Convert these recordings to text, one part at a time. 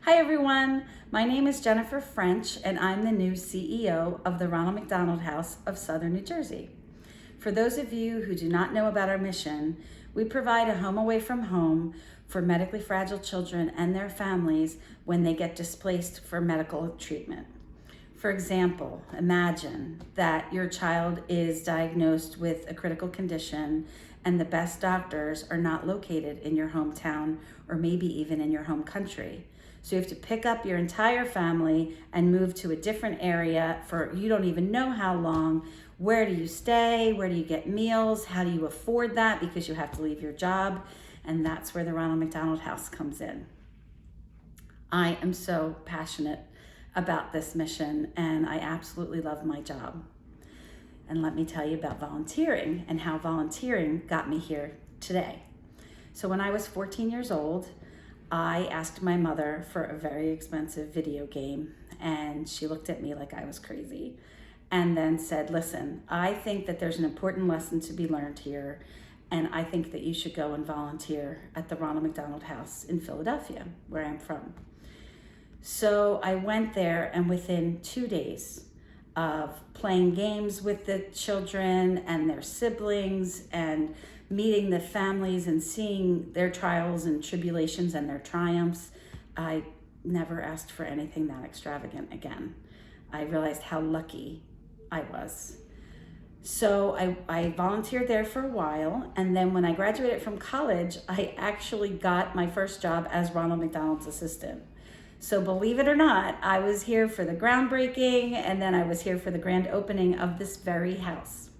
Hi everyone, my name is Jennifer French and I'm the new CEO of the Ronald McDonald House of Southern New Jersey. For those of you who do not know about our mission, we provide a home away from home for medically fragile children and their families when they get displaced for medical treatment. For example, imagine that your child is diagnosed with a critical condition and the best doctors are not located in your hometown or maybe even in your home country. So you have to pick up your entire family and move to a different area for you don't even know how long. Where do you stay? Where do you get meals? How do you afford that because you have to leave your job? And that's where the Ronald McDonald House comes in. I am so passionate about this mission and I absolutely love my job. And let me tell you about volunteering and how volunteering got me here today. So when I was 14 years old, I asked my mother for a very expensive video game and she looked at me like I was crazy and then said, listen, I think that there's an important lesson to be learned here and I think that you should go and volunteer at the Ronald McDonald House in Philadelphia, where I'm from. So I went there and within 2 days of playing games with the children and their siblings and meeting the families and seeing their trials and tribulations and their triumphs, I never asked for anything that extravagant again. I realized how lucky I was. So I volunteered there for a while, and then when I graduated from college, I actually got my first job as Ronald McDonald's assistant. So believe it or not, I was here for the groundbreaking, and then I was here for the grand opening of this very house.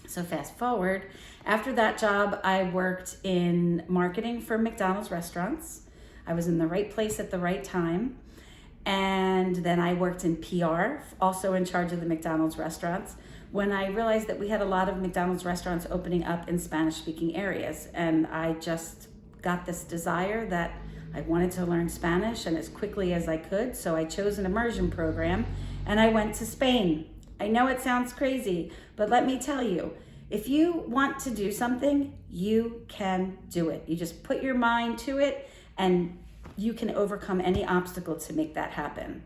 So fast forward, after that job, I worked in marketing for McDonald's restaurants. I was in the right place at the right time. And then I worked in PR, also in charge of the McDonald's restaurants, when I realized that we had a lot of McDonald's restaurants opening up in Spanish-speaking areas. And I just got this desire that I wanted to learn Spanish and as quickly as I could. So I chose an immersion program and I went to Spain. I know it sounds crazy, but let me tell you, if you want to do something, you can do it. You just put your mind to it and you can overcome any obstacle to make that happen.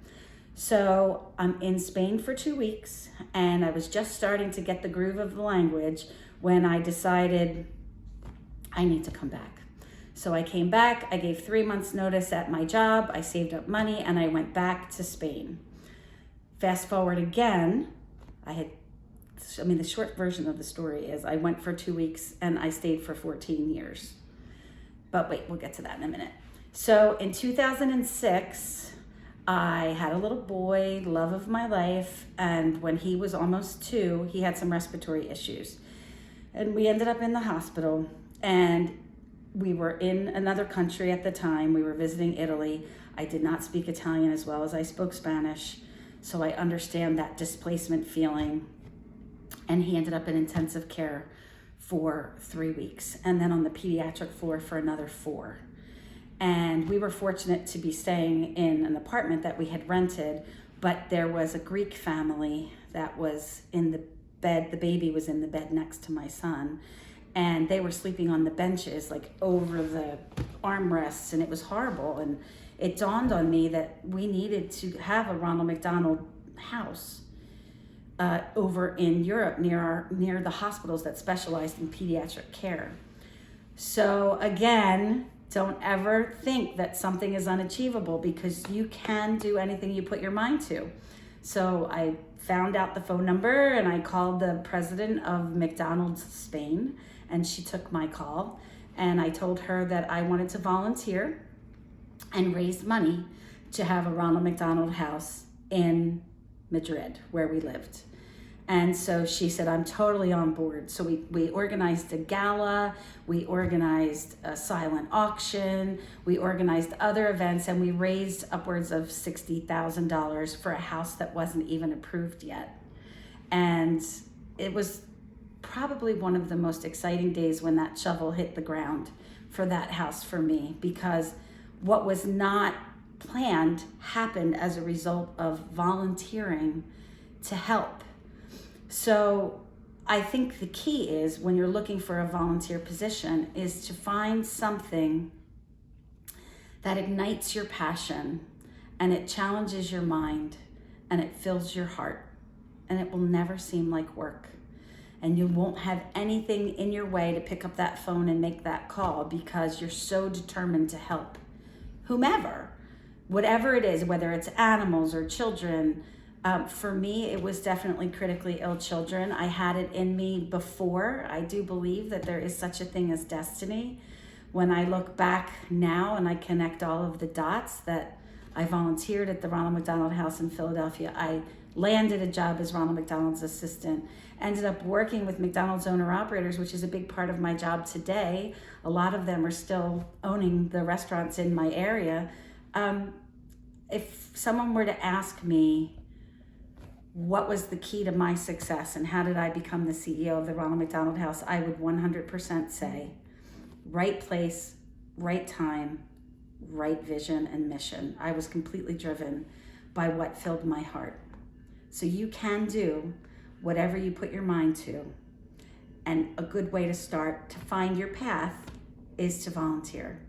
So I'm in Spain for 2 weeks and I was just starting to get the groove of the language when I decided I need to come back. So I came back, I gave 3 months notice at my job, I saved up money and I went back to Spain. Fast forward again, the short version of the story is I went for 2 weeks and I stayed for 14 years. But wait, we'll get to that in a minute. So in 2006, I had a little boy, love of my life, and when he was almost 2, he had some respiratory issues. And we ended up in the hospital, and we were in another country at the time. We were visiting Italy. I did not speak Italian as well as I spoke Spanish, so I understand that displacement feeling. And he ended up in intensive care for 3 weeks, and then on the pediatric floor for another 4. And we were fortunate to be staying in an apartment that we had rented, but there was a Greek family that was in the bed. The baby was in the bed next to my son, and they were sleeping on the benches, like over the armrests, and it was horrible. And it dawned on me that we needed to have a Ronald McDonald house over in Europe near the hospitals that specialized in pediatric care. So again, don't ever think that something is unachievable because you can do anything you put your mind to. So I found out the phone number and I called the president of McDonald's Spain and she took my call and I told her that I wanted to volunteer and raise money to have a Ronald McDonald House in Madrid where we lived. And so she said, I'm totally on board. So we organized a gala, we organized a silent auction, we organized other events, and we raised upwards of $60,000 for a house that wasn't even approved yet. And it was probably one of the most exciting days when that shovel hit the ground for that house for me, because what was not planned happened as a result of volunteering to help. So I think the key is when you're looking for a volunteer position is to find something that ignites your passion, and it challenges your mind, and it fills your heart, and it will never seem like work. And you won't have anything in your way to pick up that phone and make that call because you're so determined to help whomever, whatever it is, whether it's animals or children. For me, it was definitely critically ill children. I had it in me before. I do believe that there is such a thing as destiny. When I look back now and I connect all of the dots, that I volunteered at the Ronald McDonald House in Philadelphia. I landed a job as Ronald McDonald's assistant, ended up working with McDonald's owner-operators, which is a big part of my job today. A lot of them are still owning the restaurants in my area. If someone were to ask me what was the key to my success and how did I become the CEO of the Ronald McDonald House, I would 100% say right place, right time, right vision and mission. I was completely driven by what filled my heart. So you can do whatever you put your mind to. And a good way to start to find your path is to volunteer.